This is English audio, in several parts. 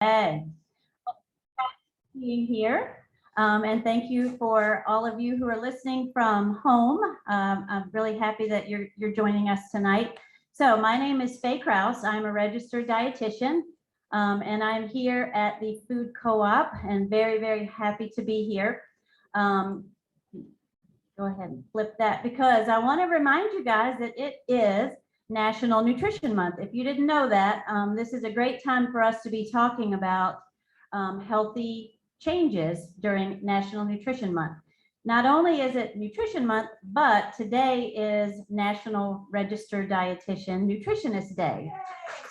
Being here. And thank you for all of you who are listening from home. I'm really happy that you're joining us tonight. So my name is Faye Krause. I'm a registered dietitian, and I'm here at the Food Co-op and very, very happy to be here. Go ahead and flip that because I want to remind you guys that it is National Nutrition Month. If you didn't know that, this is a great time for us to be talking about healthy changes during National Nutrition Month. Not only is it Nutrition Month, but today is National Registered Dietitian Nutritionist Day.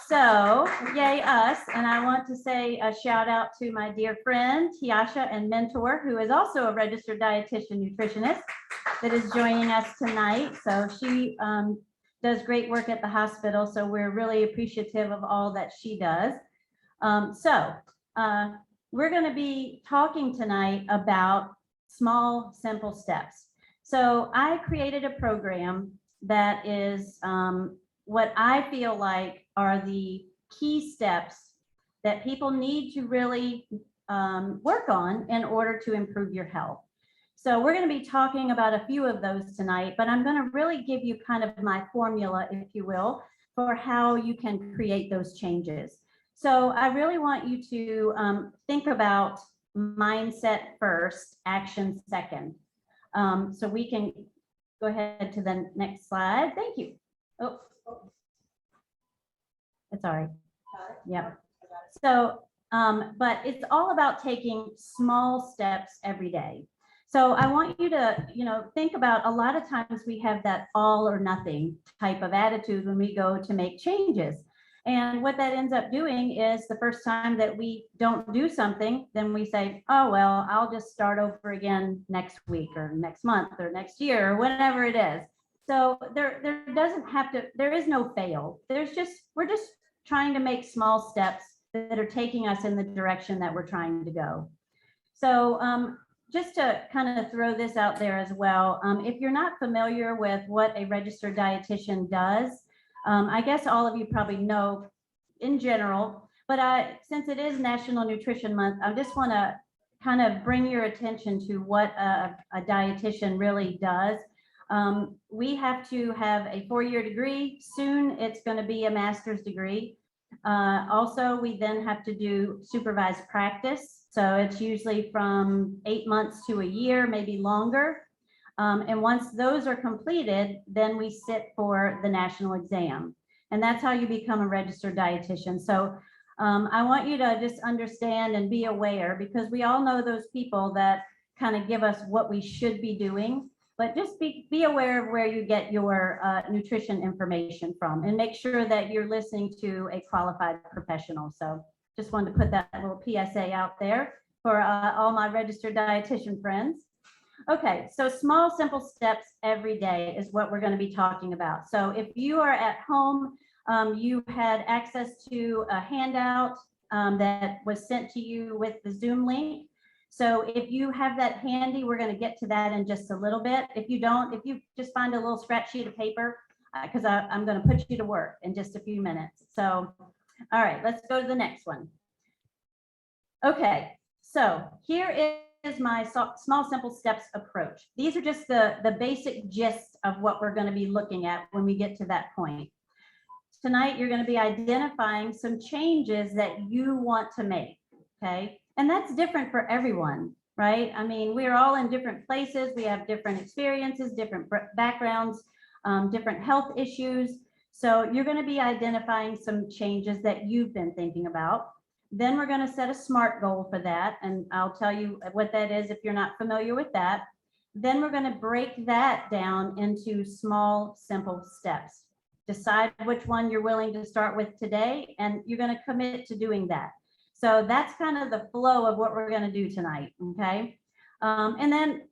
So yay us. And I want to say a shout out to my dear friend, Tiasha and mentor, who is also a registered dietitian nutritionist that is joining us tonight. So she does great work at the hospital. So we're really appreciative of all that she does. We're going to be talking tonight about small, simple steps. So I created a program that is what I feel like are the key steps that people need to really work on in order to improve your health. So we're going to be talking about a few of those tonight, but I'm going to really give you kind of my formula, if you will, for how you can create those changes. So I really want you to think about mindset first, action second. So we can go ahead to the next slide. Thank you. Oh, it's all right. Yep. So, but it's all about taking small steps every day. So I want you to, think about a lot of times we have that all or nothing type of attitude when we go to make changes. And what that ends up doing is the first time that we don't do something, then we say, oh, well, I'll just start over again next week or next month or next year or whatever it is. So there doesn't have to, there is no fail. We're just trying to make small steps that are taking us in the direction that we're trying to go. So just to kind of throw this out there as well, if you're not familiar with what a registered dietitian does, I guess all of you probably know in general, but since it is National Nutrition Month, I just want to kind of bring your attention to what a dietitian really does. We have to have a 4-year degree. Soon it's going to be a master's degree. Also, we then have to do supervised practice. So it's usually from 8 months to a year, maybe longer. And once those are completed, then we sit for the national exam. And that's how you become a registered dietitian. So I want you to just understand and be aware, because we all know those people that kind of give us what we should be doing. But just be aware of where you get your nutrition information from, and make sure that you're listening to a qualified professional. So just wanted to put that little PSA out there for all my registered dietitian friends. Okay, so small, simple steps every day is what we're going to be talking about. So if you are at home, you had access to a handout that was sent to you with the Zoom link. So if you have that handy, we're going to get to that in just a little bit. If you don't, if you just find a little scratch sheet of paper, because I'm going to put you to work in just a few minutes. So, all right, let's go to the next one. Okay, so here is my small, simple steps approach. These are just the basic gist of what we're going to be looking at when we get to that point. Tonight, you're going to be identifying some changes that you want to make, okay? And that's different for everyone, right? I mean, we're all in different places. We have different experiences, different backgrounds, different health issues. So you're going to be identifying some changes that you've been thinking about. Then we're going to set a SMART goal for that. And I'll tell you what that is if you're not familiar with that. Then we're going to break that down into small, simple steps. Decide which one you're willing to start with today, and you're going to commit to doing that. So that's kind of the flow of what we're going to do tonight, okay? And then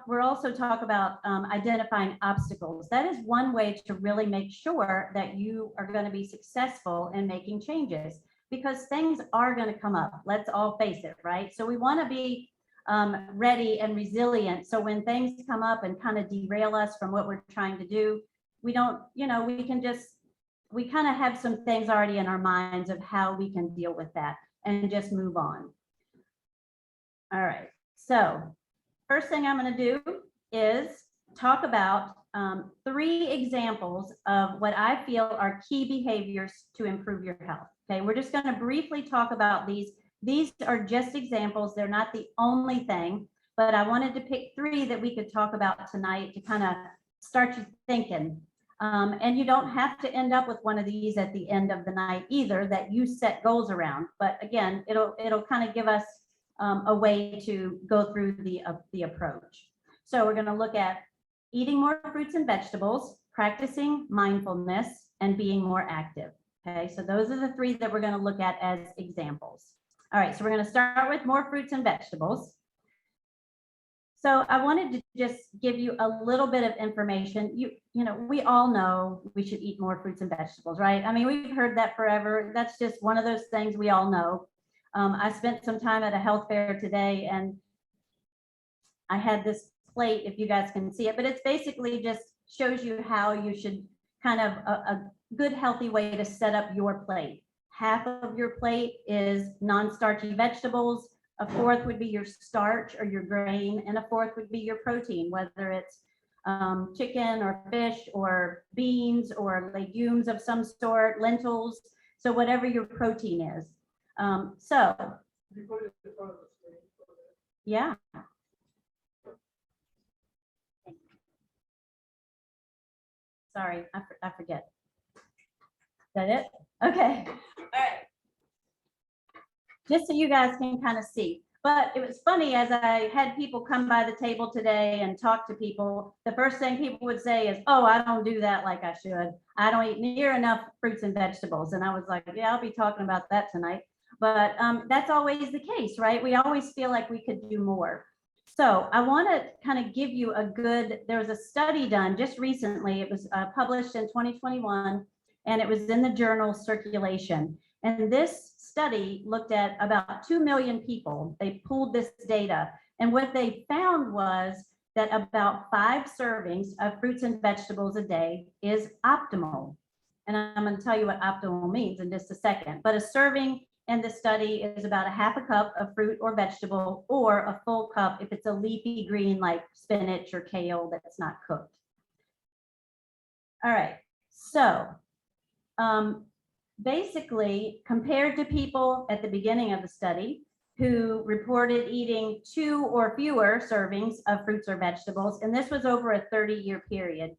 we'll also talk about identifying obstacles. That is one way to really make sure that you are going to be successful in making changes, because things are going to come up. Let's all face it, right? So we want to be ready and resilient. So when things come up and kind of derail us from what we're trying to do, we don't, we kind of have some things already in our minds of how we can deal with that. and just move on. All right, so first thing I'm going to do is talk about 3 examples of what I feel are key behaviors to improve your health. Okay, we're just going to briefly talk about these. These are just examples. They're not the only thing, but I wanted to pick 3 that we could talk about tonight to kind of start you thinking. And you don't have to end up with one of these at the end of the night either, that you set goals around. But again, it'll kind of give us a way to go through the approach. So we're going to look at eating more fruits and vegetables, practicing mindfulness, and being more active. Okay, so those are the 3 that we're going to look at as examples. All right, so we're going to start with more fruits and vegetables. So I wanted to just give you a little bit of information. You know, we all know we should eat more fruits and vegetables, right? I mean, we've heard that forever. That's just one of those things we all know. I spent some time at a health fair today, and I had this plate, if you guys can see it, but it's basically just shows you how you should kind of a good healthy way to set up your plate. Half of your plate is non-starchy vegetables, a 4th would be your starch or your grain, and a 4th would be your protein, whether it's chicken or fish or beans or legumes of some sort, lentils, so whatever your protein is. Yeah. Sorry, I forget. Is that it? Okay. All right. Just so you guys can kind of see. But it was funny, as I had people come by the table today and talk to people, the first thing people would say is, oh, I don't do that like I should. I don't eat near enough fruits and vegetables. And I was like, yeah, I'll be talking about that tonight. But that's always the case, right? We always feel like we could do more. So I want to kind of give you a good, there was a study done just recently. It was published in 2021, and it was in the journal Circulation. And this study looked at about 2 million people. They pooled this data. And what they found was that about 5 servings of fruits and vegetables a day is optimal. And I'm going to tell you what optimal means in just a second. But a serving in the study is about a half a cup of fruit or vegetable, or a full cup if it's a leafy green like spinach or kale that's not cooked. All right, so basically, compared to people at the beginning of the study who reported eating 2 or fewer servings of fruits or vegetables, and this was over a 30-year period,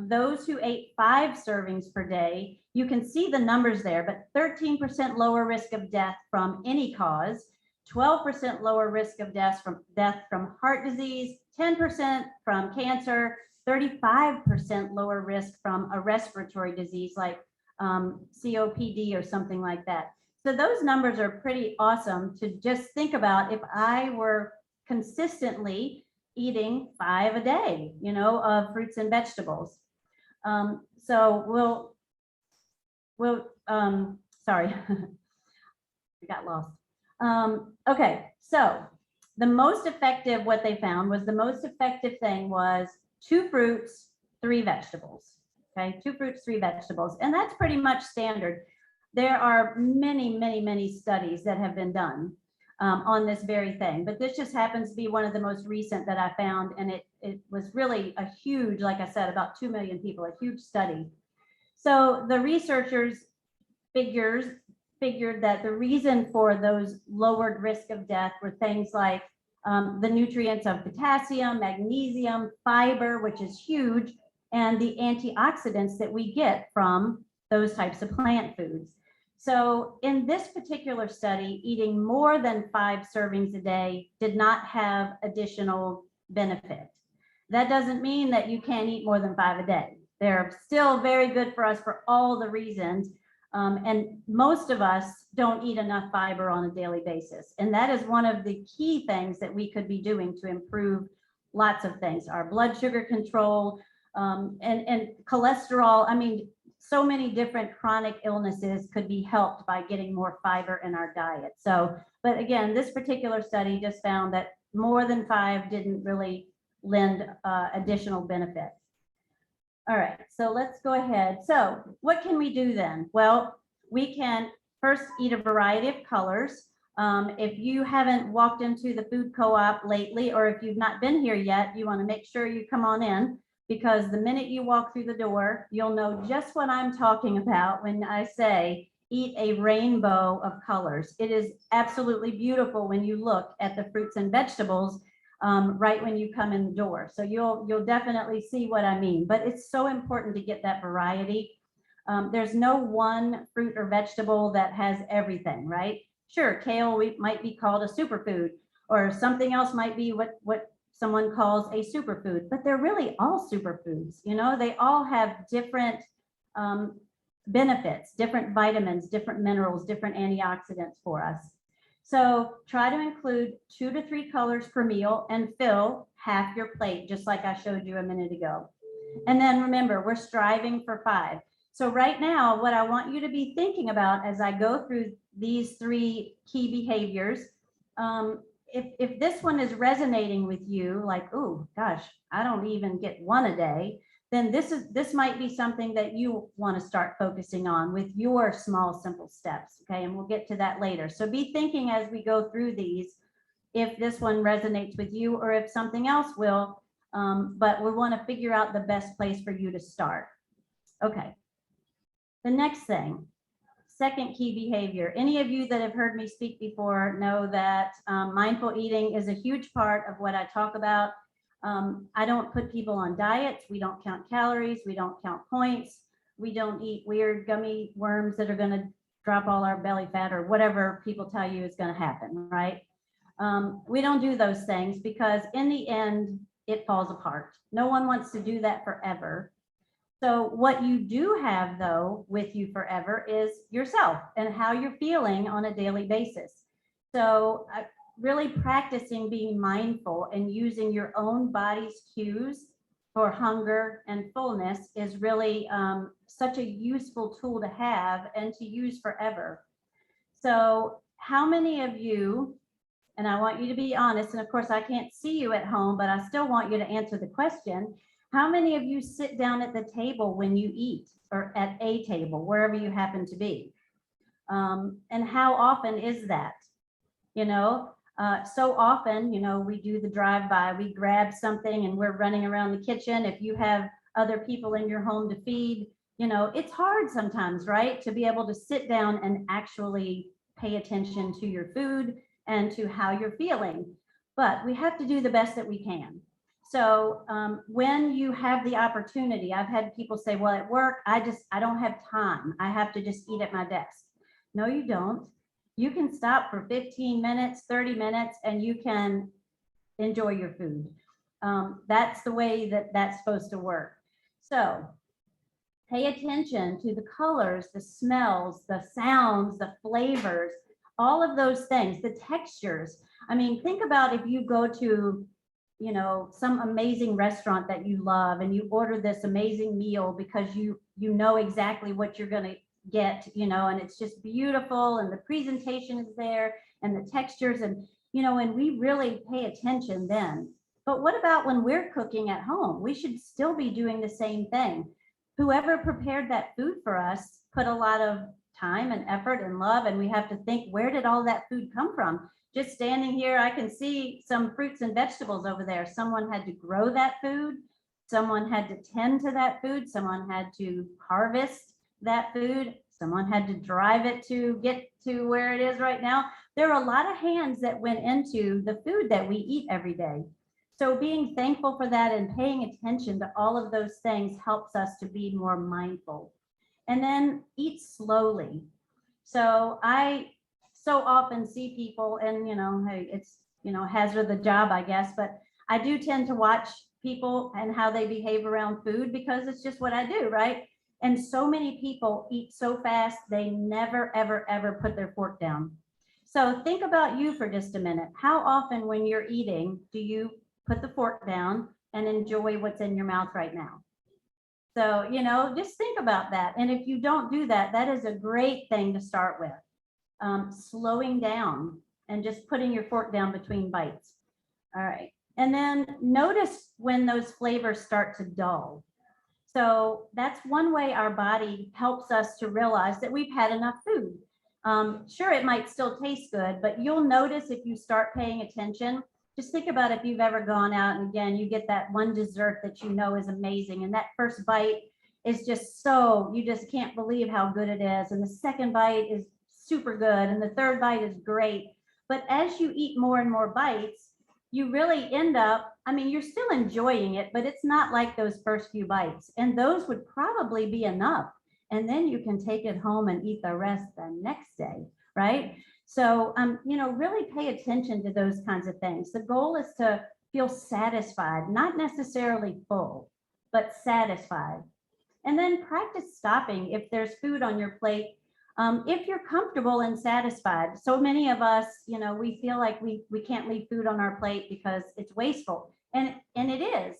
those who ate 5 servings per day, you can see the numbers there, but 13% lower risk of death from any cause, 12% lower risk of death from heart disease, 10% from cancer, 35% lower risk from a respiratory disease like COPD or something like that. So those numbers are pretty awesome to just think about. If I were consistently eating 5 a day, you know, of fruits and vegetables. So sorry, I got lost. Okay, so the most effective, what they found was the most effective thing was 2 fruits, 3 vegetables. Okay, 2 fruits, 3 vegetables, and that's pretty much standard. There are many, many, many studies that have been done on this very thing, but this just happens to be one of the most recent that I found, and it was really a huge, like I said, about 2 million people, a huge study. So the researchers figured that the reason for those lowered risk of death were things like the nutrients of potassium, magnesium, fiber, which is huge, and the antioxidants that we get from those types of plant foods. So in this particular study, eating more than 5 servings a day did not have additional benefit. That doesn't mean that you can't eat more than 5 a day. They're still very good for us for all the reasons. And most of us don't eat enough fiber on a daily basis. And that is one of the key things that we could be doing to improve lots of things, our blood sugar control, and cholesterol. I mean, so many different chronic illnesses could be helped by getting more fiber in our diet. So, but again, this particular study just found that more than 5 didn't really lend additional benefit. All right, so let's go ahead. So what can we do then? Well, we can First, eat a variety of colors. If you haven't walked into the food co-op lately, or if you've not been here yet, you want to make sure you come on in, because the minute you walk through the door, you'll know just what I'm talking about when I say eat a rainbow of colors. It is absolutely beautiful when you look at the fruits and vegetables right when you come in the door. So you'll definitely see what I mean, but it's so important to get that variety. There's no one fruit or vegetable that has everything, right? Sure, kale might be called a superfood, or something else might be what someone calls a superfood, but they're really all superfoods. You know, they all have different benefits, different vitamins, different minerals, different antioxidants for us. So try to include 2 to 3 colors per meal and fill half your plate, just like I showed you a minute ago. And then remember, we're striving for 5. So right now, what I want you to be thinking about as I go through these 3 key behaviors, if this one is resonating with you, like, oh gosh, I don't even get 1 a day, then this might be something that you want to start focusing on with your small, simple steps. Okay, and we'll get to that later. So be thinking as we go through these, if this one resonates with you or if something else will, but we want to figure out the best place for you to start. Okay. The next thing, second key behavior. Any of you that have heard me speak before know that mindful eating is a huge part of what I talk about. I don't put people on diets. We don't count calories. We don't count points. We don't eat weird gummy worms that are going to drop all our belly fat or whatever people tell you is going to happen, right? We don't do those things because in the end, it falls apart. No one wants to do that forever. So what you do have, though, with you forever is yourself and how you're feeling on a daily basis. So really practicing being mindful and using your own body's cues for hunger and fullness is really such a useful tool to have and to use forever. So how many of you, and I want you to be honest, and of course I can't see you at home, but I still want you to answer the question. How many of you sit down at the table when you eat, or at a table, wherever you happen to be? And how often is that? You know, so often, you know, we do the drive-by, we grab something and we're running around the kitchen. If you have other people in your home to feed, you know, it's hard sometimes, right? To be able to sit down and actually pay attention to your food and to how you're feeling. But we have to do the best that we can. So when you have the opportunity, I've had people say, well, at work, I don't have time. I have to just eat at my desk. No, you don't. You can stop for 15 minutes, 30 minutes, and you can enjoy your food. That's the way that that's supposed to work. So pay attention to the colors, the smells, the sounds, the flavors, all of those things, the textures. I mean, think about if you go to, you know, some amazing restaurant that you love and you order this amazing meal because you know exactly what you're going to get, you know, and it's just beautiful and the presentation is there and the textures, and you know, and we really pay attention then. But what about when we're cooking at home? We should still be doing the same thing. Whoever prepared that food for us put a lot of time and effort and love, and we have to think, where did all that food come from? Just standing here, I can see some fruits and vegetables over there. Someone had to grow that food. Someone had to tend to that food. Someone had to harvest that food. Someone had to drive it to get to where it is right now. There are a lot of hands that went into the food that we eat every day. So being thankful for that and paying attention to all of those things helps us to be more mindful. And then eat slowly. So I so often see people, and you know, hey, it's, you know, hazard of the job, I guess, but I do tend to watch people and how they behave around food because it's just what I do, right? And so many people eat so fast, they never, ever, ever put their fork down. So think about you for just a minute. How often when you're eating, do you put the fork down and enjoy what's in your mouth right now? So, you know, just think about that. And if you don't do that, that is a great thing to start with. Slowing down and just putting your fork down between bites. All right. And then notice when those flavors start to dull. So that's one way our body helps us to realize that we've had enough food. Sure, it might still taste good, but you'll notice if you start paying attention. Just think about if you've ever gone out and again, you get that one dessert that you know is amazing. And that first bite is just so, you just can't believe how good it is. And the second bite is super good. And the third bite is great. But as you eat more and more bites, you really end up, I mean, you're still enjoying it, but it's not like those first few bites. And those would probably be enough. And then you can take it home and eat the rest the next day, right? So, really pay attention to those kinds of things. The goal is to feel satisfied, not necessarily full, but satisfied. And then practice stopping if there's food on your plate, if you're comfortable and satisfied. So many of us, we feel like we can't leave food on our plate because it's wasteful, and it is.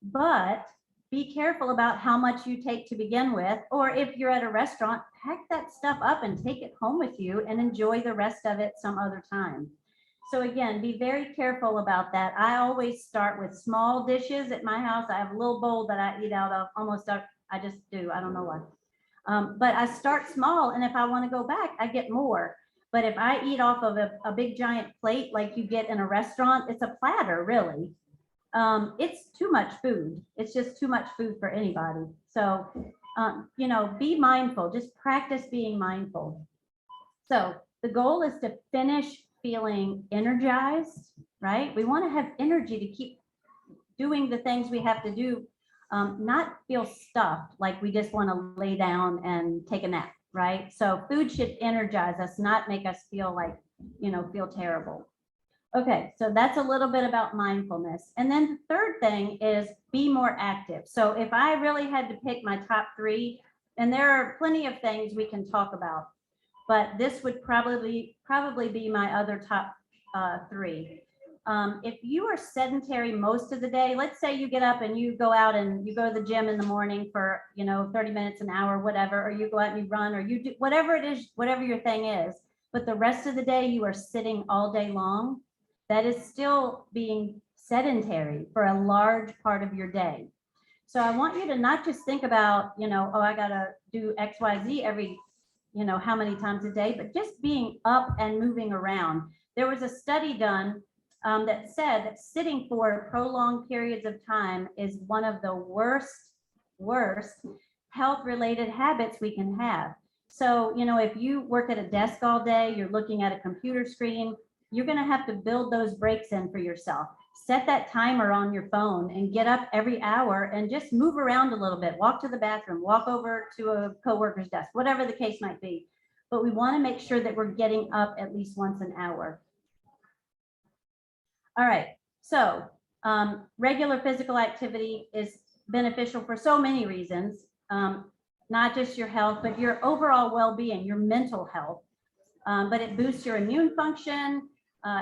But be careful about how much you take to begin with, or if you're at a restaurant, pack that stuff up and take it home with you and enjoy the rest of it some other time. So again, be very careful about that. I always start with small dishes at my house. I have a little bowl that I eat out of almost, I just do, I don't know why. But I start small, and if I want to go back, I get more. But if I eat off of a big giant plate like you get in a restaurant, it's a platter really. It's too much food. It's just too much food for anybody. So, be mindful, just practice being mindful. So the goal is to finish feeling energized, right? We want to have energy to keep doing the things we have to do, not feel stuffed, like we just want to lay down and take a nap, right? So food should energize us, not make us feel like, feel terrible. Okay, so that's a little bit about mindfulness. And then the third thing is be more active. So if I really had to pick my top three, and there are plenty of things we can talk about, but this would probably be my other top three. If you are sedentary most of the day, let's say you get up and you go out and you go to the gym in the morning for, 30 minutes, an hour, whatever, or you go out and you run, or you do whatever it is, whatever your thing is, but the rest of the day you are sitting all day long, that is still being sedentary for a large part of your day. So I want you to not just think about, oh, I gotta do X, Y, Z every, how many times a day, but just being up and moving around. There was a study done that said that sitting for prolonged periods of time is one of the worst health-related habits we can have. So, if you work at a desk all day, you're looking at a computer screen, you're going to have to build those breaks in for yourself. Set that timer on your phone and get up every hour and just move around a little bit. Walk to the bathroom, walk over to a coworker's desk, whatever the case might be. But we want to make sure that we're getting up at least once an hour. All right, so regular physical activity is beneficial for so many reasons, not just your health, but your overall well-being, your mental health. But it boosts your immune function,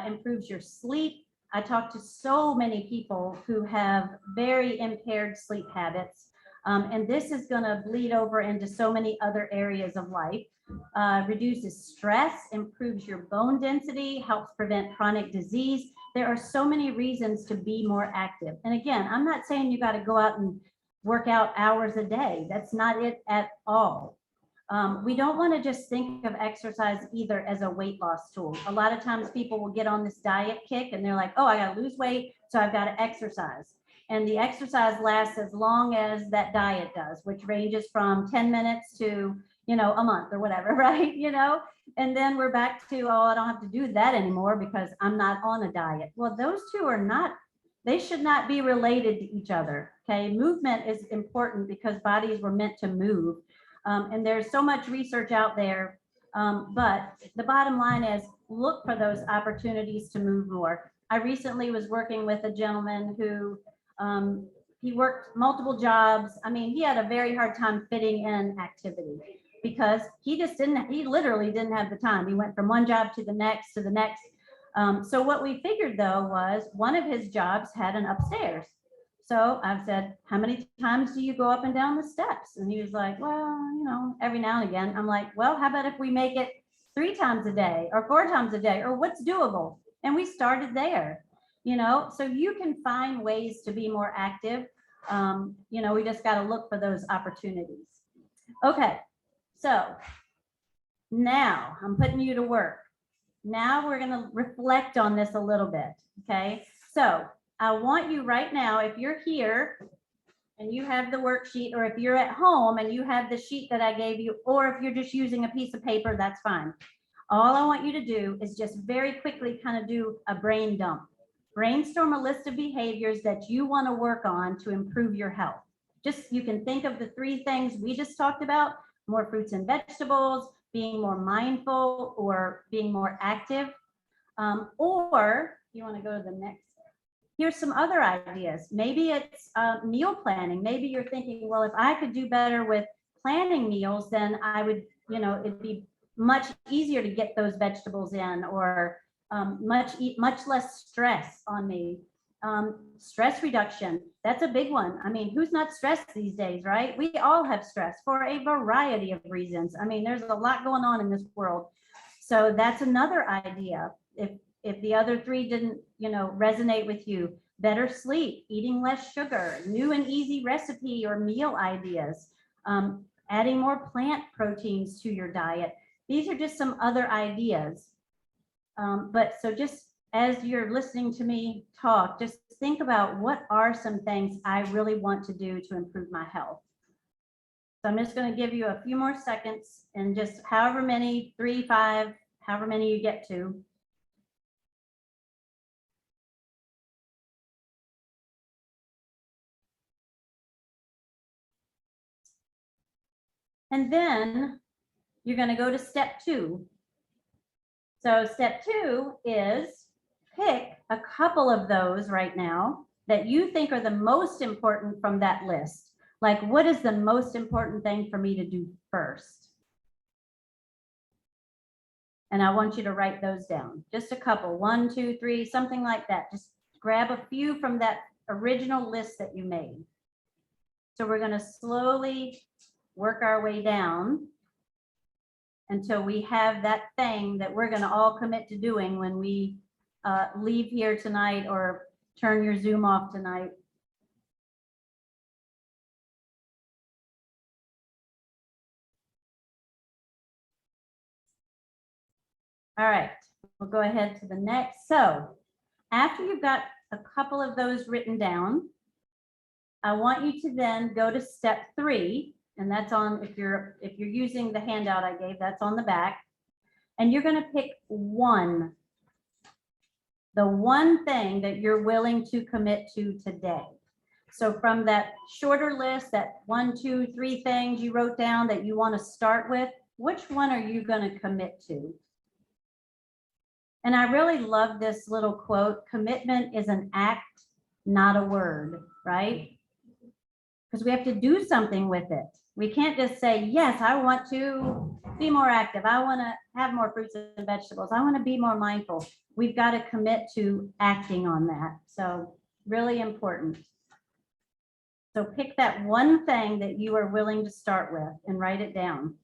improves your sleep. I talk to so many people who have very impaired sleep habits, and this is going to bleed over into so many other areas of life. Reduces stress, improves your bone density, helps prevent chronic disease. There are so many reasons to be more active. And again, I'm not saying you got to go out and work out hours a day. That's not it at all. We don't want to just think of exercise either as a weight loss tool. A lot of times people will get on this diet kick and they're like, oh, I got to lose weight, so I've got to exercise. And the exercise lasts as long as that diet does, which ranges from 10 minutes to, a month or whatever, right? And then we're back to, oh, I don't have to do that anymore because I'm not on a diet. Well, those two are not, they should not be related to each other. Okay. Movement is important because bodies were meant to move. And there's so much research out there, but the bottom line is look for those opportunities to move more. I recently was working with a gentleman who he worked multiple jobs. I mean, he had a very hard time fitting in activity because he literally didn't have the time. He went from one job to the next to the next. So what we figured though was one of his jobs had an upstairs. So I've said, how many times do you go up and down the steps? And he was like, well, every now and again. I'm like, well, how about if we make it 3 times a day or 4 times a day, or what's doable? And we started there, so you can find ways to be more active. We just got to look for those opportunities. Okay. So Now I'm putting you to work. Now we're going to reflect on this a little bit. Okay. So I want you right now, if you're here and you have the worksheet, or if you're at home and you have the sheet that I gave you, or if you're just using a piece of paper, that's fine. All I want you to do is just very quickly kind of do a brain dump. Brainstorm a list of behaviors that you want to work on to improve your health. Just, you can think of the 3 things we just talked about: more fruits and vegetables, being more mindful, or being more active. Or you want to go to the next. Here's some other ideas. Maybe it's meal planning. Maybe you're thinking, well, if I could do better with planning meals, then I would, it'd be much easier to get those vegetables in, or much less stress on me. Stress reduction, that's a big one. I mean, who's not stressed these days, right? We all have stress for a variety of reasons. I mean, there's a lot going on in this world. So that's another idea. If the other 3 didn't, resonate with you: better sleep, eating less sugar, new and easy recipe or meal ideas, adding more plant proteins to your diet. These are just some other ideas. But so just as you're listening to me talk, just think about, what are some things I really want to do to improve my health? So I'm just going to give you a few more seconds, and just however many, 3, 5, however many you get to. And then you're going to go to step 2. So step 2 is pick a couple of those right now that you think are the most important from that list. Like, what is the most important thing for me to do first? And I want you to write those down. Just a couple, 1, 2, 3, something like that. Just grab a few from that original list that you made. So we're going to slowly work our way down until we have that thing that we're going to all commit to doing when we leave here tonight, or turn your Zoom off tonight. All right, we'll go ahead to the next. So after you've got a couple of those written down, I want you to then go to step 3. And that's on, if you're using the handout I gave, that's on the back. And you're going to pick the one thing that you're willing to commit to today. So from that shorter list, that 1, 2, 3 things you wrote down that you want to start with, which one are you going to commit to? And I really love this little quote: commitment is an act, not a word, right? Because we have to do something with it. We can't just say, yes, I want to be more active. I want to have more fruits and vegetables. I want to be more mindful. We've got to commit to acting on that. So really important. So pick that one thing that you are willing to start with and write it down.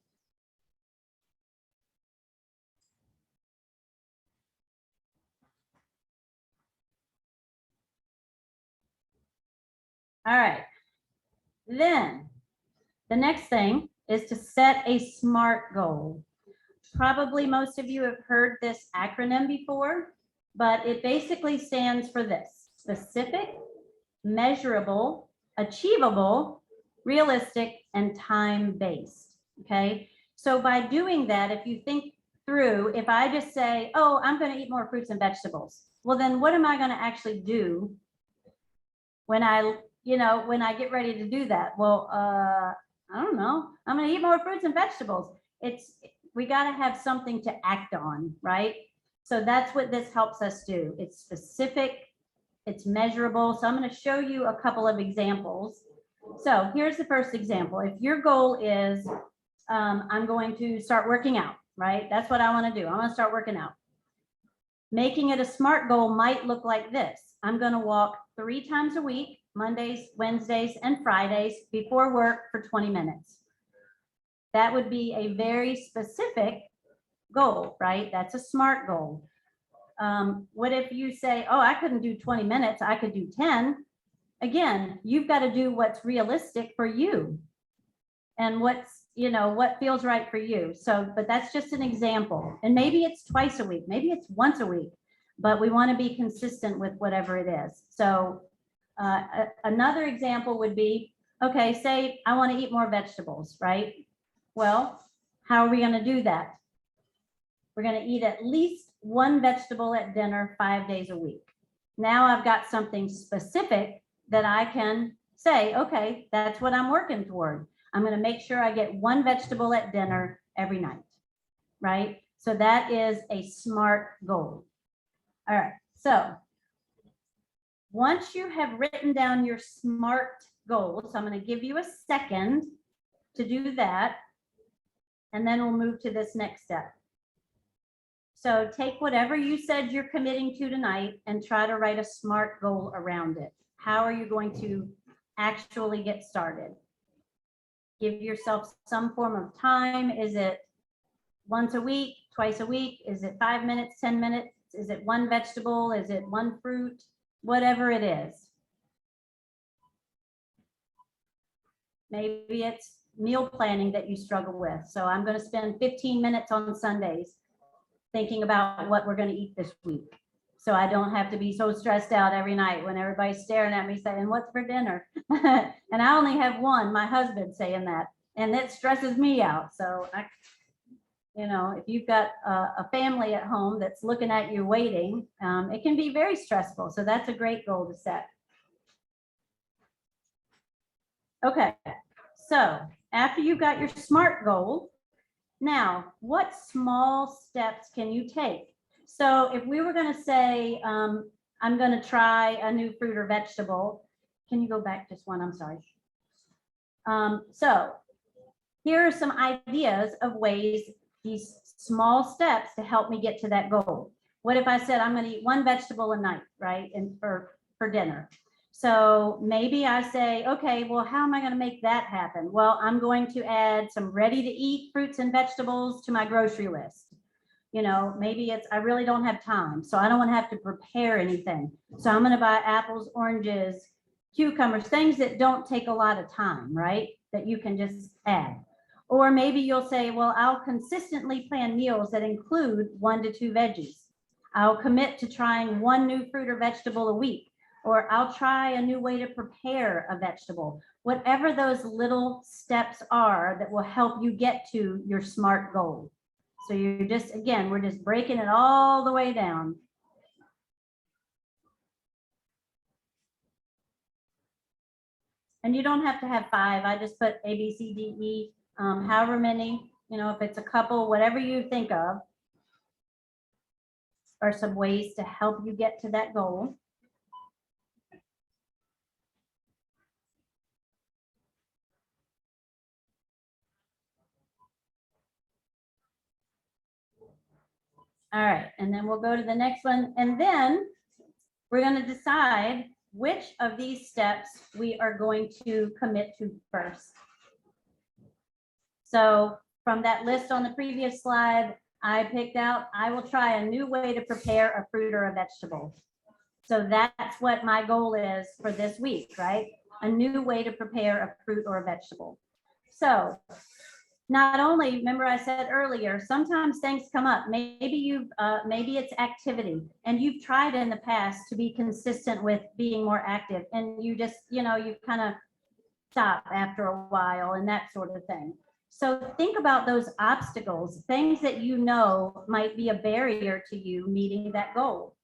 All right. Then the next thing is to set a SMART goal. Probably most of you have heard this acronym before, but it basically stands for this: specific, measurable, achievable, realistic, and time-based. Okay. So by doing that, if you think through, if I just say, oh, I'm going to eat more fruits and vegetables, well, then what am I going to actually do when I get ready to do that? Well, I don't know. I'm going to eat more fruits and vegetables. We got to have something to act on, right? So that's what this helps us do. It's specific, it's measurable. So I'm going to show you a couple of examples. So here's the first example. If your goal is, I'm going to start working out, right? That's what I want to do. I want to start working out. Making it a SMART goal might look like this: I'm going to walk 3 times a week, Mondays, Wednesdays, and Fridays before work for 20 minutes. That would be a very specific goal, right? That's a SMART goal. What if you say, oh, I couldn't do 20 minutes, I could do 10. Again, you've got to do what's realistic for you. And what's you know, what feels right for you. So, but that's just an example. And maybe it's twice a week, maybe it's once a week, but we want to be consistent with whatever it is. So another example would be, okay, say I want to eat more vegetables, right? Well, how are we going to do that? We're going to eat at least one vegetable at dinner 5 days a week. Now I've got something specific that I can say, okay, that's what I'm working toward. I'm going to make sure I get one vegetable at dinner every night, right? So that is a SMART goal. All right, so once you have written down your SMART goals, so I'm going to give you a second to do that, and then we'll move to this next step. So take whatever you said you're committing to tonight and try to write a SMART goal around it. How are you going to actually get started? Give yourself some form of time. Is it once a week, twice a week? Is it 5 minutes, 10 minutes? Is it one vegetable? Is it one fruit? Whatever it is. Maybe it's meal planning that you struggle with. So I'm going to spend 15 minutes on Sundays thinking about what we're going to eat this week. So I don't have to be so stressed out every night when everybody's staring at me saying, what's for dinner? And I only have one, my husband, saying that, and that stresses me out. So you know, if you've got a family at home that's looking at you waiting, it can be very stressful. So that's a great goal to set. Okay, so after you've got your SMART goal, now what small steps can you take? So if we were going to say, I'm going to try a new fruit or vegetable, can you go back just one? I'm sorry. So here are some ideas of ways, these small steps to help me get to that goal. What if I said I'm going to eat one vegetable a night, right? And for dinner. So maybe I say, okay, well, how am I going to make that happen? Well, I'm going to add some ready to eat fruits and vegetables to my grocery list. You know, maybe it's, I really don't have time, so I don't want to have to prepare anything. So I'm going to buy apples, oranges, cucumbers, things that don't take a lot of time, right? That you can just add. Or maybe you'll say, well, I'll consistently plan meals that include 1 to 2 veggies. I'll commit to trying one new fruit or vegetable a week, or I'll try a new way to prepare a vegetable. Whatever those little steps are that will help you get to your SMART goal. So you're just, again, we're just breaking it all the way down. And you don't have to have 5. I just put A, B, C, D, E, however many, you know, if it's a couple, whatever you think of, are some ways to help you get to that goal. All right, and then we'll go to the next one. And then we're going to decide which of these steps we are going to commit to first. So from that list on the previous slide, I picked out, I will try a new way to prepare a fruit or a vegetable. So that's what my goal is for this week, right? A new way to prepare a fruit or a vegetable. So not only, remember I said earlier, sometimes things come up. Maybe maybe it's activity, and you've tried in the past to be consistent with being more active, and you just, you know, you kind of stop after a while and that sort of thing. So think about those obstacles, things that you know might be a barrier to you meeting that goal.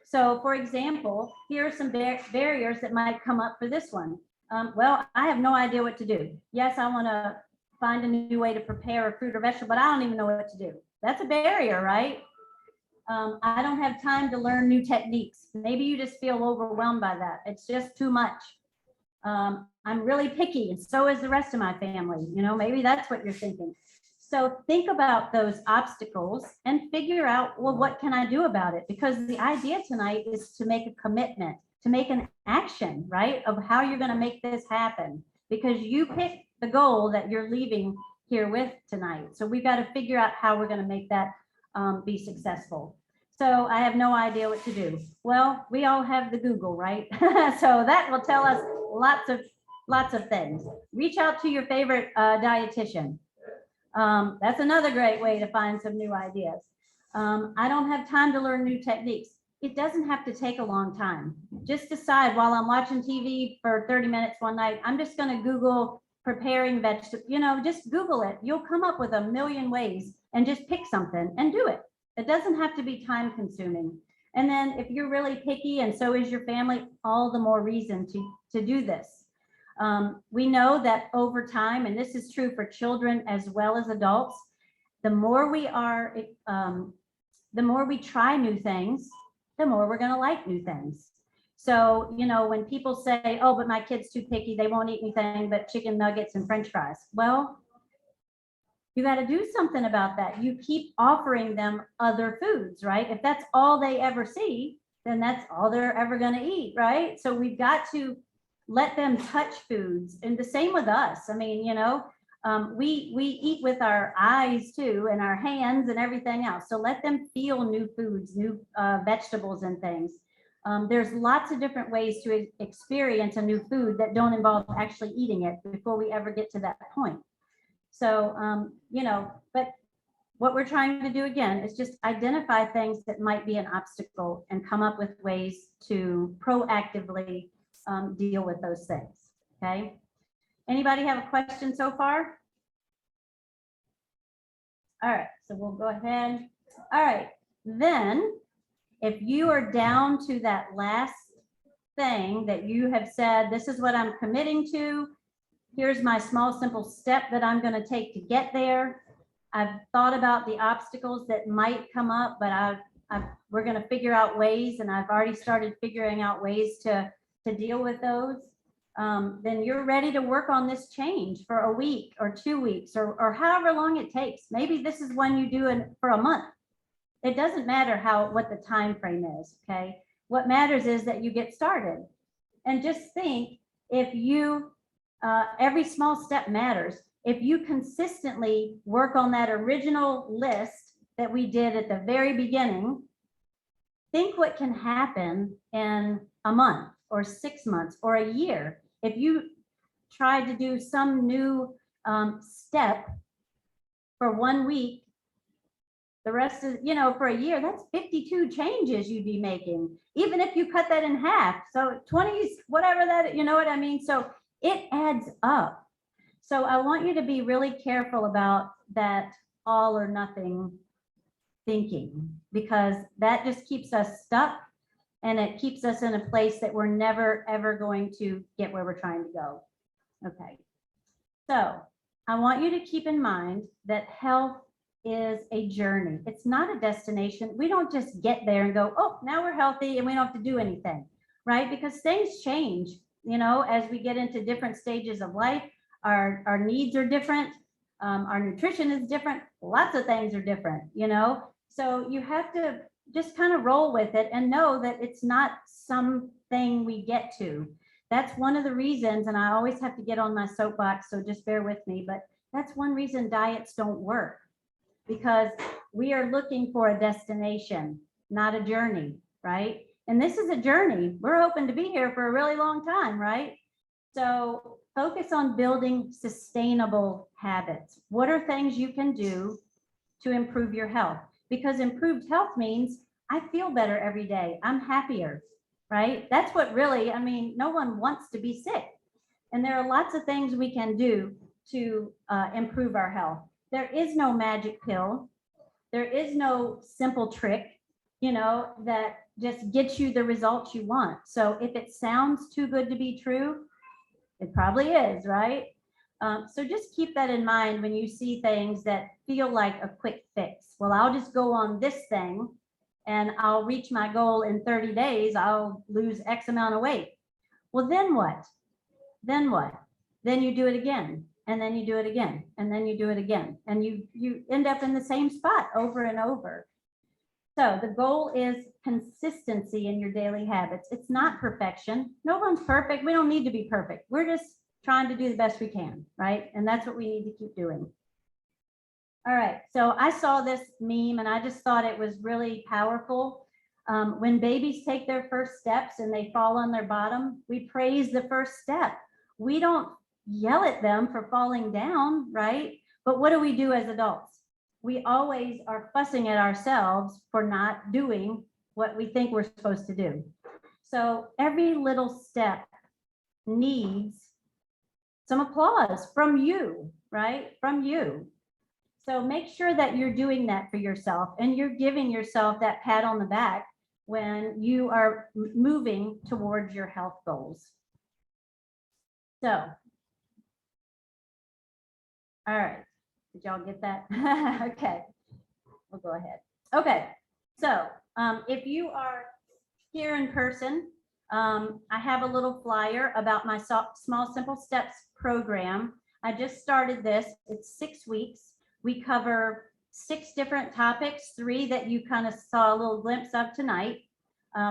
So for example, here are some barriers that might come up for this one. Well, I have no idea what to do. Yes, I want to find a new way to prepare a fruit or vegetable, but I don't even know what to do. That's a barrier, right? I don't have time to learn new techniques. Maybe you just feel overwhelmed by that. It's just too much. I'm really picky, and so is the rest of my family. You know, maybe that's what you're thinking. So think about those obstacles and figure out, well, what can I do about it? Because the idea tonight is to make a commitment, to make an action, right, of how you're going to make this happen, because you picked the goal that you're leaving here with tonight. So we've got to figure out how we're going to make that be successful. So I have no idea what to do. Well, we all have the Google, right? So that will tell us lots of things. Reach out to your favorite dietitian. That's another great way to find some new ideas. I don't have time to learn new techniques. It doesn't have to take a long time. Just decide while I'm watching TV for 30 minutes one night, I'm just going to Google preparing vegetables, just Google it. You'll come up with a million ways and just pick something and do it. It doesn't have to be time consuming. And then if you're really picky and so is your family, all the more reason to do this. We know that over time, and this is true for children as well as adults, the more we try new things, the more we're going to like new things. So, when people say, oh, but my kid's too picky, they won't eat anything but chicken nuggets and French fries. Well, you got to do something about that. You keep offering them other foods, right? If that's all they ever see, then that's all they're ever going to eat, right? So we've got to let them touch foods, and the same with us. I mean, we eat with our eyes too, and our hands and everything else. So let them feel new foods, new vegetables and things. There's lots of different ways to experience a new food that don't involve actually eating it before we ever get to that point. So, but what we're trying to do again is just identify things that might be an obstacle and come up with ways to proactively deal with those things. Okay. Anybody have a question so far? All right, so we'll go ahead. All right, then if you are down to that last thing that you have said, this is what I'm committing to, here's my small, simple step that I'm going to take to get there. I've thought about the obstacles that might come up, but we're going to figure out ways, and I've already started figuring out ways to deal with those. Then you're ready to work on this change for a week or 2 weeks or however long it takes. Maybe this is when you do it for a month. It doesn't matter what the time frame is, okay? What matters is that you get started. And just think, if you, every small step matters. If you consistently work on that original list that we did at the very beginning, think what can happen in a month or 6 months or a year. If you try to do some new step for 1 week, the rest is, for a year, that's 52 changes you'd be making, even if you cut that in half. So 20, whatever that, you know what I mean? So it adds up. So I want you to be really careful about that all or nothing thinking, because that just keeps us stuck. And it keeps us in a place that we're never, ever going to get where we're trying to go. Okay. So I want you to keep in mind that health is a journey. It's not a destination. We don't just get there and go, oh, now we're healthy and we don't have to do anything, right? Because things change, as we get into different stages of life. Our needs are different. Our nutrition is different. Lots of things are different, So you have to just kind of roll with it and know that it's not something we get to. That's one of the reasons, and I always have to get on my soapbox, so just bear with me, but that's one reason diets don't work, because we are looking for a destination, not a journey, right? And this is a journey. We're hoping to be here for a really long time, right? So focus on building sustainable habits. What are things you can do to improve your health? Because improved health means I feel better every day. I'm happier, right? That's what really, no one wants to be sick. And there are lots of things we can do to improve our health. There is no magic pill. There is no simple trick, that just gets you the results you want. So if it sounds too good to be true, it probably is, right? So just keep that in mind when you see things that feel like a quick fix. Well, I'll just go on this thing and I'll reach my goal in 30 days. I'll lose X amount of weight. Well, then what? Then what? Then you do it again, and then you do it again, and then you do it again. And you end up in the same spot over and over. So the goal is consistency in your daily habits. It's not perfection. No one's perfect. We don't need to be perfect. We're just trying to do the best we can, right? And that's what we need to keep doing. All right, so I saw this meme and I just thought it was really powerful. When babies take their first steps and they fall on their bottom, we praise the first step. We don't yell at them for falling down, right? But what do we do as adults? We always are fussing at ourselves for not doing what we think we're supposed to do. So every little step needs some applause from you, right? From you. So make sure that you're doing that for yourself and you're giving yourself that pat on the back when you are moving towards your health goals. So, all right, did y'all get that? Okay, we'll go ahead. Okay, so if you are here in person, I have a little flyer about my Small Simple Steps program. I just started this. It's 6 weeks. We cover 6 different topics, 3 that you kind of saw a little glimpse of tonight.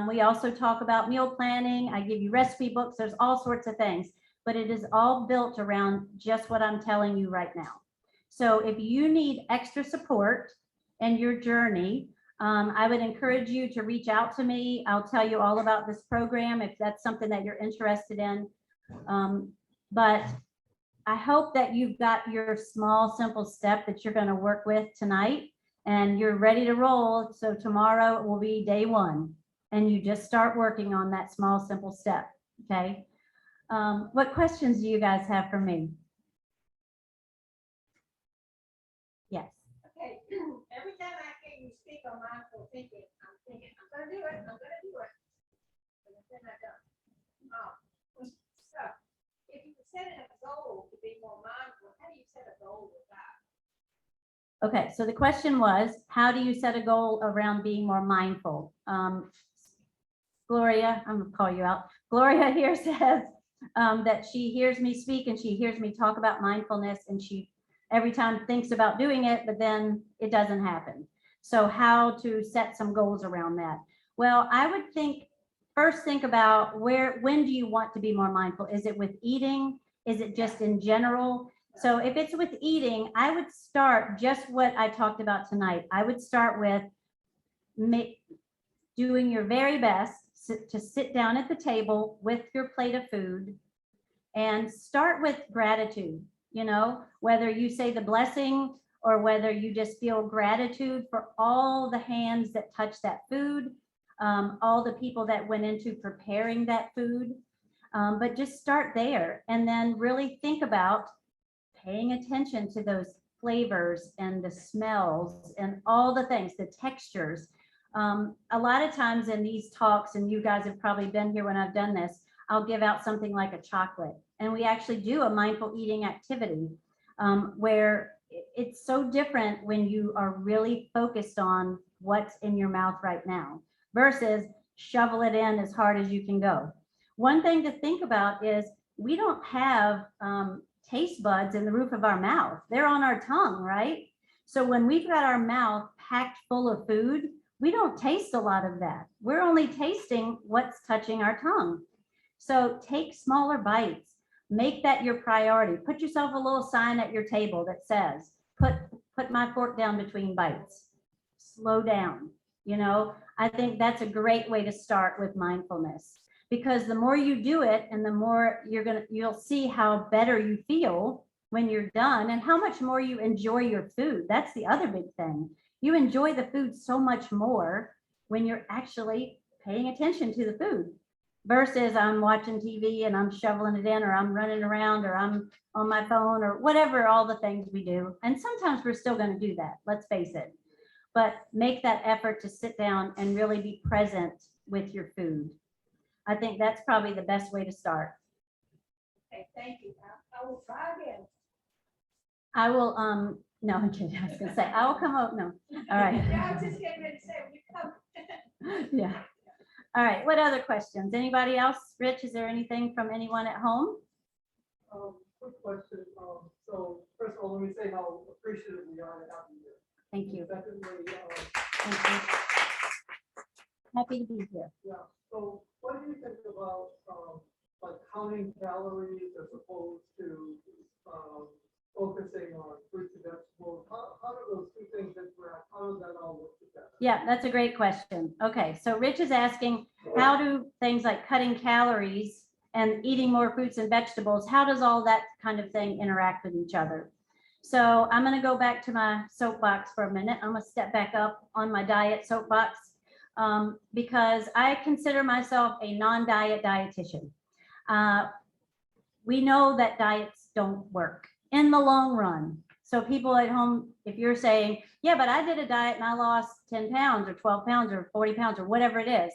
We also talk about meal planning. I give you recipe books. There's all sorts of things, but it is all built around just what I'm telling you right now. So if you need extra support in your journey, I would encourage you to reach out to me. I'll tell you all about this program if that's something that you're interested in. But I hope that you've got your small, simple step that you're going to work with tonight and you're ready to roll. So tomorrow will be day 1 and you just start working on that small, simple step. Okay. What questions do you guys have for me? Yes. Okay. Every time I hear you speak on mindful thinking, I'm thinking, I'm going to do it. I'm going to do it. But then I don't. So if you set a goal to be more mindful, how do you set a goal with that? Okay, so the question was, how do you set a goal around being more mindful? Gloria, I'm gonna call you out. Gloria here says that she hears me speak and she hears me talk about mindfulness and she every time thinks about doing it, but then it doesn't happen. So how to set some goals around that? Well, I would think about when do you want to be more mindful? Is it with eating? Is it just in general? So if it's with eating, I would start just what I talked about tonight. I would start with doing your very best to sit down at the table with your plate of food and start with gratitude, whether you say the blessing or whether you just feel gratitude for all the hands that touch that food, all the people that went into preparing that food. But just start there and then really think about paying attention to those flavors and the smells and all the things, the textures. A lot of times in these talks, and you guys have probably been here when I've done this, I'll give out something like a chocolate. And we actually do a mindful eating activity where it's so different when you are really focused on what's in your mouth right now versus shovel it in as hard as you can go. One thing to think about is we don't have taste buds in the roof of our mouth. They're on our tongue, right? So when we've got our mouth packed full of food, we don't taste a lot of that. We're only tasting what's touching our tongue. So take smaller bites. Make that your priority. Put yourself a little sign at your table that says, put my fork down between bites. Slow down. I think that's a great way to start with mindfulness, because the more you do it and the more you'll see how better you feel when you're done and how much more you enjoy your food. That's the other big thing. You enjoy the food so much more when you're actually paying attention to the food versus I'm watching TV and I'm shoveling it in, or I'm running around, or I'm on my phone, or whatever, all the things we do. And sometimes we're still going to do that, let's face it. But make that effort to sit down and really be present with your food. I think that's probably the best way to start. Okay, thank you. I will try again. I will, no, I'm kidding. I was going to say, I will come out. No. All right. Yeah, I was just getting ready to say, when you come. Yeah. All right. What other questions? Anybody else? Rich, is there anything from anyone at home? Quick question. So first of all, let me say how appreciative we are to have you here. Thank you. Secondly, Thank you. Happy to be here. yeah. So what do you think about like counting calories as opposed to focusing on fruits and vegetables? How do those two things interact? How does that all work together? Yeah, that's a great question. Okay, so Rich is asking, how do things like cutting calories and eating more fruits and vegetables, how does all that kind of thing interact with each other? So I'm going to go back to my soapbox for a minute. I'm going to step back up on my diet soapbox because I consider myself a non-diet dietitian. We know that diets don't work in the long run. So people at home, if you're saying, yeah, but I did a diet and I lost 10 pounds or 12 pounds or 40 pounds or whatever it is,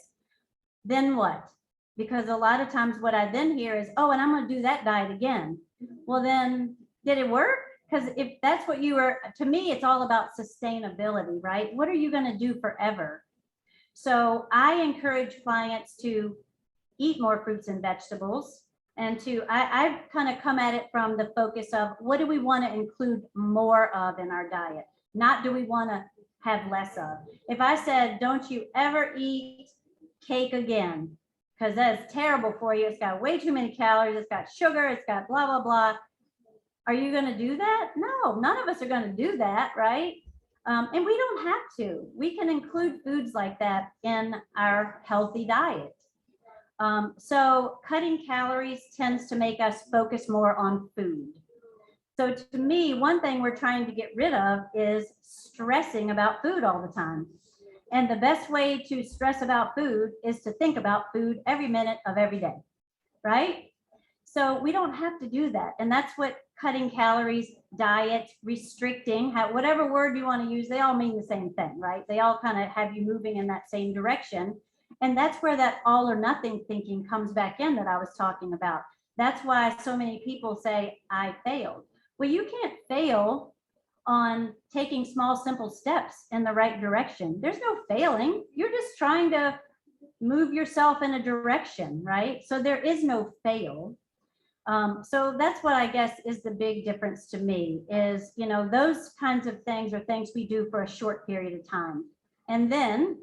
then what? Because a lot of times what I then hear is, oh, and I'm going to do that diet again. Well, then did it work? Because if that's what you were, to me, it's all about sustainability, right? What are you going to do forever? So I encourage clients to eat more fruits and vegetables. And I've kind of come at it from the focus of what do we want to include more of in our diet? Not do we want to have less of. If I said, don't you ever eat cake again, because that's terrible for you. It's got way too many calories. It's got sugar. It's got blah, blah, blah. Are you going to do that? No, none of us are going to do that, right? And we don't have to. We can include foods like that in our healthy diet. So cutting calories tends to make us focus more on food. So to me, one thing we're trying to get rid of is stressing about food all the time. And the best way to stress about food is to think about food every minute of every day, right? So we don't have to do that. And that's what cutting calories, diet, restricting, whatever word you want to use, they all mean the same thing, right? They all kind of have you moving in that same direction. And that's where that all or nothing thinking comes back in that I was talking about. That's why so many people say, I failed. Well, you can't fail on taking small, simple steps in the right direction. There's no failing. You're just trying to move yourself in a direction, right? So there is no fail. So that's what I guess is the big difference to me is, you know, those kinds of things are things we do for a short period of time. And then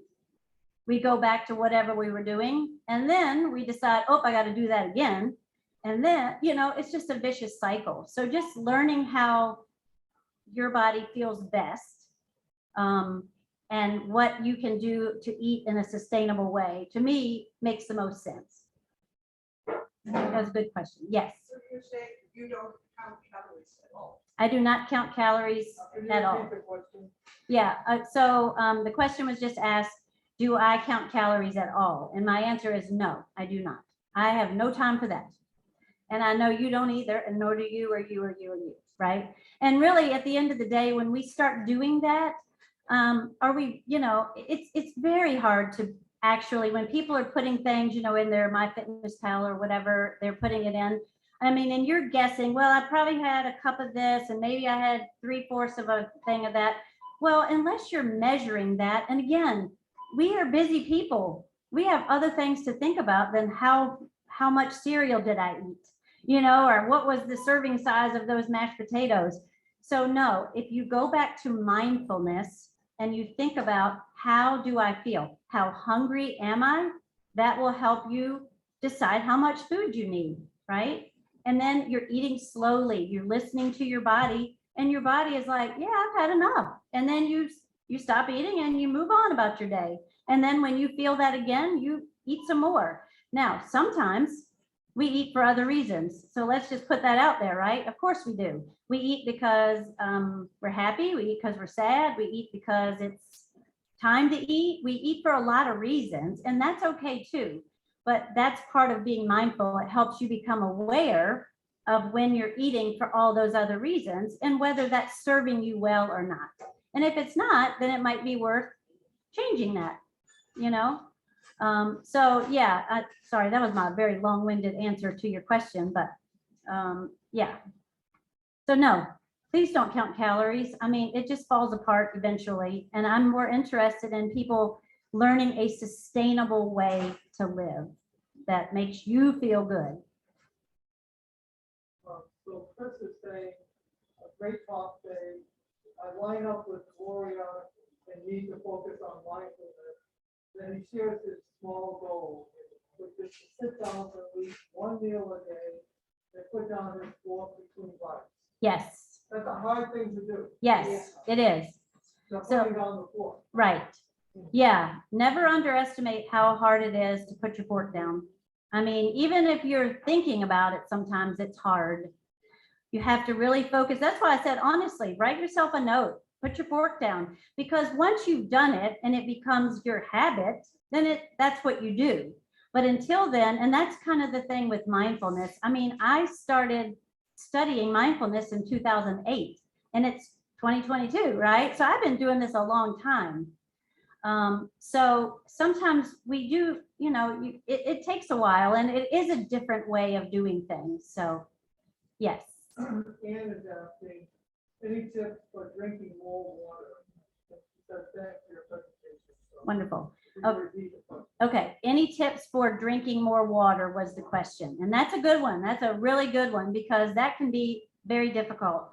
we go back to whatever we were doing. And then we decide, oh, I got to do that again. And then, you know, it's just a vicious cycle. So just learning how your body feels best and what you can do to eat in a sustainable way, to me, makes the most sense. That was a good question. Yes. So you're saying you don't count calories at all? I do not count calories at all. Yeah. So the question was just asked, do I count calories at all? And my answer is no, I do not. I have no time for that. And I know you don't either, and nor do you, or you, or you, or you, right? And really, at the end of the day, when we start doing that, are we, you know, it's very hard to actually, when people are putting things, you know, in their MyFitnessPal or whatever, they're putting it in. I mean, and you're guessing, well, I probably had a cup of this, and maybe I had 3/4 of a thing of that. Well, unless you're measuring that, and again, we are busy people. We have other things to think about than how much cereal did I eat, you know, or what was the serving size of those mashed potatoes. So no, if you go back to mindfulness and you think about how do I feel? How hungry am I? That will help you decide how much food you need, right? And then you're eating slowly, you're listening to your body, and your body is like, yeah, I've had enough. And then you stop eating and you move on about your day. And then when you feel that again, you eat some more. Now, sometimes we eat for other reasons. So let's just put that out there, right? Of course we do. We eat because we're happy. We eat because we're sad. We eat because it's time to eat. We eat for a lot of reasons, and that's okay too. But that's part of being mindful. It helps you become aware of when you're eating for all those other reasons and whether that's serving you well or not. And if it's not, then it might be worth changing that, you know? So yeah, sorry, that was my very long-winded answer to your question, but yeah. So no, please don't count calories. I mean, it just falls apart eventually. And I'm more interested in people learning a sustainable way to live that makes you feel good. So Chris is saying, a great talk today. I line up with Gloria and need to focus on mindfulness. Then he shares his small goal, which is to sit down for at least one meal a day and put down his fork between bites. Yes. That's a hard thing to do. Yes, it is. So So- putting down the fork. Right. Yeah. Never underestimate how hard it is to put your fork down. I mean, even if you're thinking about it, sometimes it's hard. You have to really focus. That's why I said, honestly, write yourself a note, put your fork down, because once you've done it and it becomes your habit, then that's what you do. But until then, and that's kind of the thing with mindfulness. I mean, I started studying mindfulness in 2008 and it's 2022, right? So I've been doing this a long time. So sometimes we do, it takes a while and it is a different way of doing things. So yes. And adapting, any tips for drinking more water? That's that for your presentation. So Wonderful. we Oh. repeat the question. Okay, any tips for drinking more water was the question. And that's a good one. That's a really good one because that can be very difficult.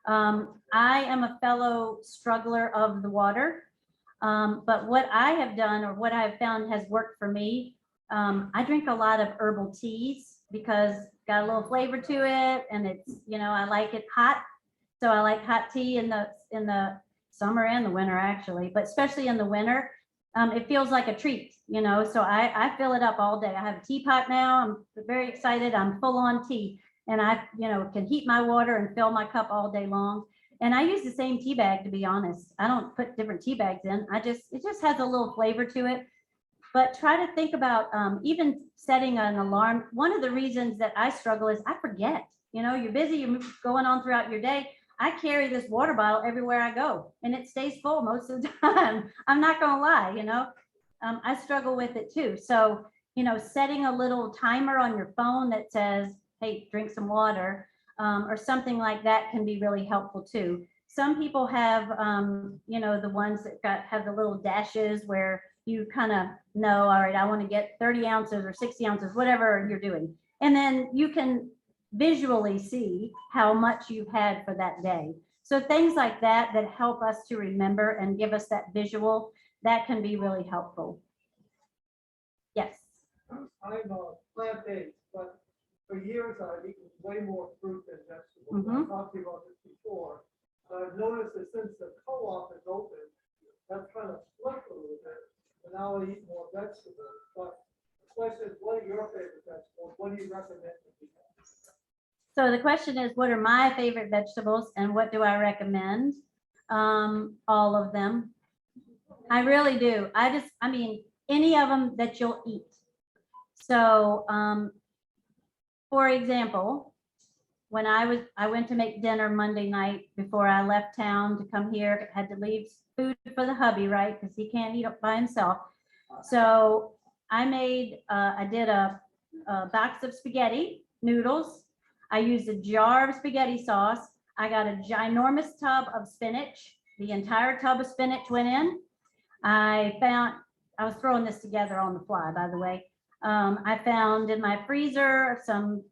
I am a fellow struggler of the water. But what I have done or what I've found has worked for me, I drink a lot of herbal teas because it's got a little flavor to it and it's, I like it hot. So I like hot tea in the summer and the winter actually, but especially in the winter. It feels like a treat, so I fill it up all day. I have a teapot now. I'm very excited. I'm full on tea and I, can heat my water and fill my cup all day long. And I use the same tea bag, to be honest. I don't put different tea bags in. It just has a little flavor to it. But try to think about even setting an alarm. One of the reasons that I struggle is I forget, you're busy, you're going on throughout your day. I carry this water bottle everywhere I go and it stays full most of the time. I'm not gonna lie, I struggle with it too. So, setting a little timer on your phone that says, hey, drink some water, or something like that can be really helpful too. Some people have, the ones that have the little dashes where you kind of know, all right, I want to get 30 ounces or 60 ounces, whatever you're doing. And then you can visually see how much you've had for that day. So things like that help us to remember and give us that visual, that can be really helpful. Yes. I'm plant-based, but for years I've eaten way more fruit than vegetables. Mhm. I talked to you about this before. I've noticed that since the co-op is open, that's kind of flipped a little bit. And now I eat more vegetables. But the question is, what are your favorite vegetables? What do you recommend to people? So the question is, what are my favorite vegetables and what do I recommend? All of them. I really do. I mean, any of them that you'll eat. So, for example, when I went to make dinner Monday night before I left town to come here, had to leave food for the hubby, right? Because he can't eat it by himself. So I did a box of spaghetti noodles. I used a jar of spaghetti sauce. I got a ginormous tub of spinach. The entire tub of spinach went in. I was throwing this together on the fly, by the way. I found in my freezer some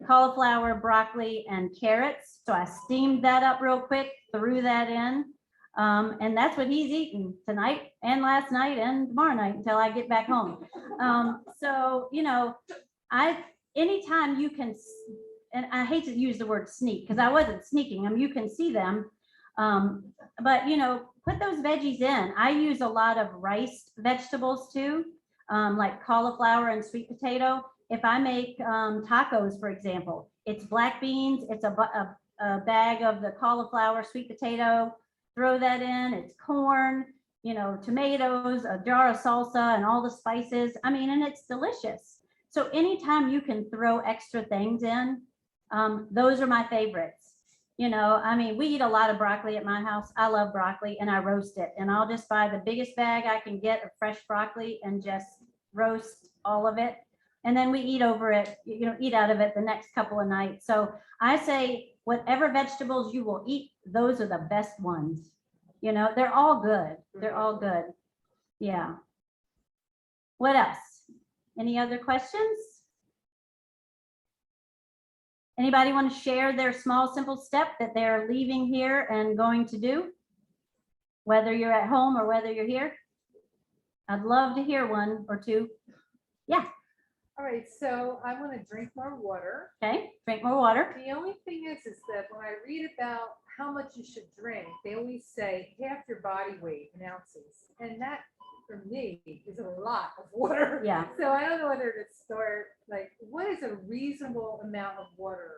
cauliflower, broccoli, and carrots. So I steamed that up real quick, threw that in. And that's what he's eating tonight and last night and tomorrow night until I get back home. So, anytime you can, and I hate to use the word sneak because I wasn't sneaking them, you can see them. But, put those veggies in. I use a lot of riced vegetables too, like cauliflower and sweet potato. If I make tacos, for example, it's black beans, it's a bag of the cauliflower, sweet potato, throw that in, it's corn, tomatoes, a jar of salsa and all the spices. I mean, and it's delicious. So anytime you can throw extra things in, those are my favorites. I mean, we eat a lot of broccoli at my house. I love broccoli and I roast it. And I'll just buy the biggest bag I can get of fresh broccoli and just roast all of it. And then we eat over it, eat out of it the next couple of nights. So I say, whatever vegetables you will eat, those are the best ones. They're all good. They're all good. Yeah. What else? Any other questions? Anybody want to share their small, simple step that they're leaving here and going to do? Whether you're at home or whether you're here? I'd love to hear one or two. Yeah. All right, so I want to drink more water. Okay, drink more water. The only thing is that when I read about how much you should drink, they always say half your body weight in ounces. And that, for me, is a lot of water. Yeah. So I don't know whether to start, what is a reasonable amount of water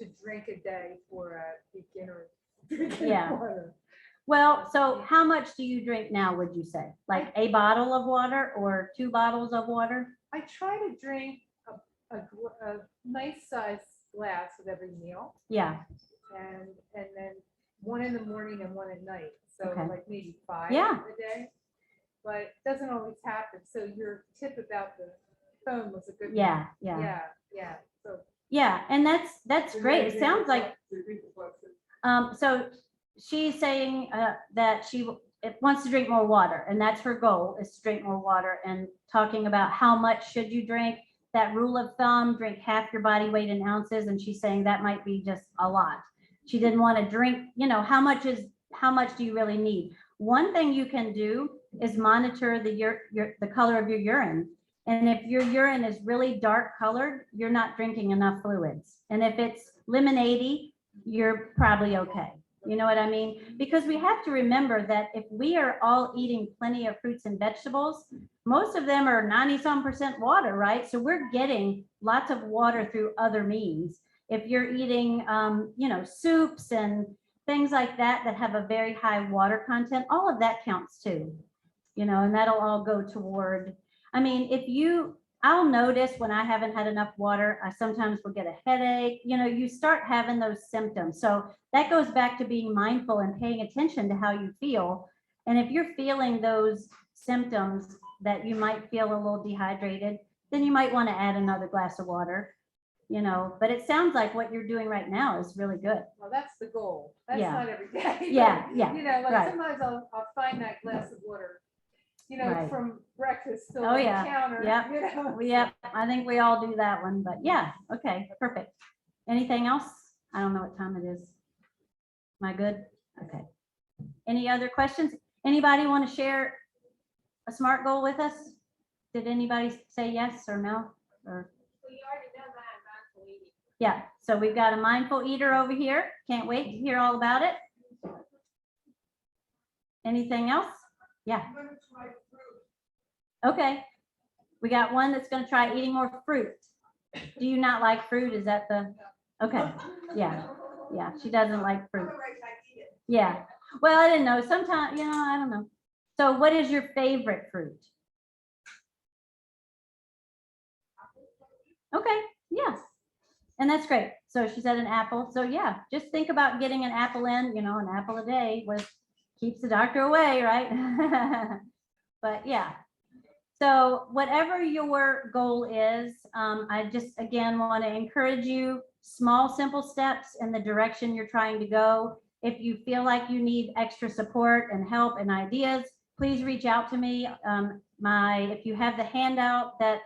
to drink a day for a beginner drinking Yeah. water? Well, so how much do you drink now, would you say? Like a bottle of water or 2 bottles of water? I try to drink a nice sized glass with every meal, Yeah, and then one in the morning and one at night. So Okay. like maybe 5 Yeah. a day. But it doesn't always happen. So your tip about the phone was a good one. yeah. Yeah. So Yeah, and that's great. It sounds like, Repeat the question. so she's saying that wants to drink more water, and that's her goal, is to drink more water, and talking about how much should you drink. That rule of thumb, drink half your body weight in ounces, and she's saying that might be just a lot. She didn't want to drink, how much do you really need? One thing you can do is monitor the color of your urine. And if your urine is really dark colored, you're not drinking enough fluids. And if it's lemonade-y, you're probably okay. You know what I mean? Because we have to remember that if we are all eating plenty of fruits and vegetables, most of them are 90-some% water, right? So we're getting lots of water through other means. If you're eating, soups and things like that have a very high water content, all of that counts too. And that'll all go toward, I'll notice when I haven't had enough water, I sometimes will get a headache. You start having those symptoms. So that goes back to being mindful and paying attention to how you feel. And if you're feeling those symptoms that you might feel a little dehydrated, then you might want to add another glass of water. But it sounds like what you're doing right now is really good. well, that's the goal. That's Yeah. not every day. Yeah, but, yeah, like right. sometimes I'll find that glass of water, Right. from breakfast still Oh, on the yeah. counter. Yep. Yep, I think we all do that one, but yeah, okay, perfect. Anything else? I don't know what time it is. Am I good? Okay. Any other questions? Anybody want to share a SMART goal with us? Did anybody say yes or no? Or So you already know mine, mindful eating. yeah, so we've got a mindful eater over here. Can't wait to hear all about it. Anything else? Yeah. I'm gonna try fruit. Okay. We got one that's going to try eating more fruit. Do you not like fruit? Is that the, okay, yeah, she doesn't like fruit. Otherwise, I eat it. Yeah, well, I didn't know, sometimes, I don't know. So what is your favorite fruit? Okay, yeah, and that's great. So she said an apple. So yeah, just think about getting an apple in, an apple a day keeps the doctor away, right? But yeah. So whatever your goal is, I just, again, want to encourage you, small, simple steps in the direction you're trying to go. If you feel like you need extra support and help and ideas, please reach out to me. If you have the handout that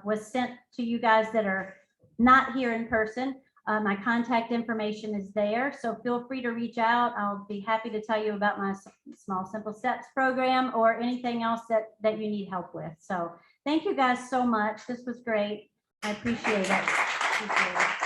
was sent to you guys that are not here in person, my contact information is there. So feel free to reach out. I'll be happy to tell you about my Small Simple Steps program or anything else that you need help with. So thank you guys so much. This was great. I appreciate it.